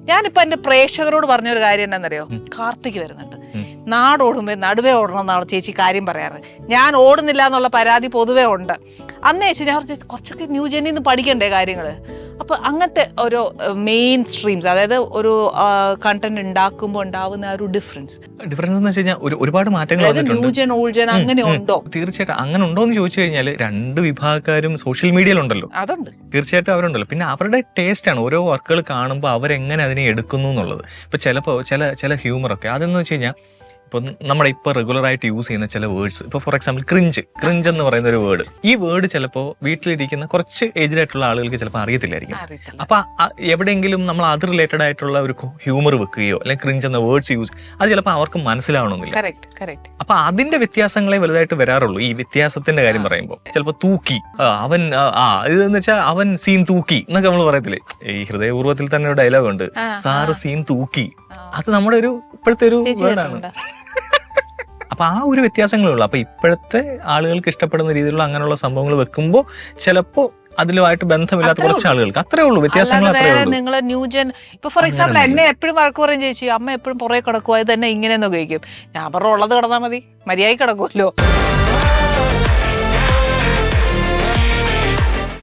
ഞാനിപ്പോ എന്റെ പ്രേക്ഷകരോട് പറഞ്ഞൊരു കാര്യം എന്താണെന്നറിയോ, കാർത്തിക് വരുന്നുണ്ട്, നാടോടുമ്പോ നടുവേ ഓടണം എന്നാണ് ചേച്ചി കാര്യം പറയാറ്. ഞാൻ ഓടുന്നില്ല എന്നുള്ള പരാതി പൊതുവേ ഉണ്ട്. അന്ന് ചേച്ചി ഞാൻ കുറച്ചൊക്കെ ന്യൂജനിൽ നിന്ന് പഠിക്കണ്ടേ കാര്യങ്ങള്. അപ്പൊ അങ്ങനത്തെ ഒരു മെയിൻ സ്ട്രീംസ്, അതായത് ഒരു കണ്ടന്റ് ഉണ്ടാക്കുമ്പോൾ ഉണ്ടാവുന്ന ആ ഒരു ഡിഫറൻസ് എന്ന് വെച്ച് കഴിഞ്ഞാൽ ഒരുപാട് മാറ്റങ്ങൾ ന്യൂജൻ ഓൾജൻ അങ്ങനെ ഉണ്ടോ? തീർച്ചയായിട്ടും അങ്ങനെ ഉണ്ടോ എന്ന് ചോദിച്ചു കഴിഞ്ഞാൽ രണ്ട് വിഭാഗക്കാരും സോഷ്യൽ മീഡിയയിലുണ്ടല്ലോ, അതുണ്ട്, തീർച്ചയായിട്ടും അവരുണ്ടല്ലോ. പിന്നെ അവരുടെ ടേസ്റ്റ് ആണ് ഓരോ വർക്കുകൾ കാണുമ്പോൾ അവരെങ്ങനെ അതിനെ എടുക്കുന്നു എന്നുള്ളത്. ഇപ്പൊ ചിലപ്പോൾ ചില ഹ്യൂമറൊക്കെ അതെന്ന് വെച്ച് കഴിഞ്ഞാൽ ഇപ്പൊ നമ്മുടെ ഇപ്പൊ റെഗുലർ ആയിട്ട് യൂസ് ചെയ്യുന്ന ചില വേർഡ്സ്, ഇപ്പൊ ഫോർ എക്സാമ്പിൾ ക്രിഞ്ച് എന്ന് പറയുന്ന ഒരു വേർഡ്, ഈ വേർഡ് ചിലപ്പോൾ വീട്ടിലിരിക്കുന്ന കുറച്ച് ഏജ്ഡ് ആയിട്ടുള്ള ആളുകൾക്ക് ചിലപ്പോൾ അറിയത്തില്ലായിരിക്കും. അപ്പൊ എവിടെയെങ്കിലും നമ്മൾ അത് റിലേറ്റഡ് ആയിട്ടുള്ള ഒരു ഹ്യൂമർ വെക്കുകയോ അല്ലെങ്കിൽ ക്രിഞ്ച് എന്ന വേർഡ്സ് യൂസ്, അത് ചിലപ്പോൾ അവർക്ക് മനസ്സിലാവണമെന്നില്ല. അപ്പൊ അതിന്റെ വ്യത്യാസങ്ങളെ വലുതായിട്ട് വരാറുള്ളൂ. ഈ വ്യത്യാസത്തിന്റെ കാര്യം പറയുമ്പോൾ ചിലപ്പോൾ തൂക്കി, അവൻ ഇതെന്ന് വെച്ചാൽ അവൻ സീൻ തൂക്കി എന്നൊക്കെ നമ്മൾ പറയത്തില്ലേ. ഈ ഹൃദയപൂർവ്വത്തിൽ തന്നെ ഒരു ഡയലോഗ് ഉണ്ട്, സാറ് സീൻ തൂക്കി. അത് നമ്മുടെ ഒരു ഇപ്പോഴത്തെ ഒരു വേർഡാണ്. അപ്പൊ ആ ഒരു വ്യത്യാസങ്ങളേ ഉള്ളൂ. അപ്പൊ ഇപ്പോഴത്തെ ആളുകൾക്ക് ഇഷ്ടപ്പെടുന്ന രീതിയിലുള്ള അങ്ങനെയുള്ള സംഭവങ്ങൾ വെക്കുമ്പോൾ ചിലപ്പോ അതിലുമായിട്ട് ബന്ധമില്ലാത്ത കുറച്ച് ആളുകൾക്ക് അത്രേ ഉള്ളൂ വ്യത്യാസങ്ങൾ. നിങ്ങൾ ന്യൂജൻ ഇപ്പൊ ഫോർ എക്സാമ്പിൾ എന്നെ എപ്പോഴും വഴക്ക് പറയും ചേച്ചി, അമ്മ എപ്പോഴും പുറകെ കിടക്കുവാ, ഇത് തന്നെ ഇങ്ങനെയെന്നൊക്കെ ചോദിക്കും. ഞാൻ പറഞ്ഞ ഉള്ളത് കിടന്നാൽ മതി, മര്യാദ കിടക്കുമല്ലോ.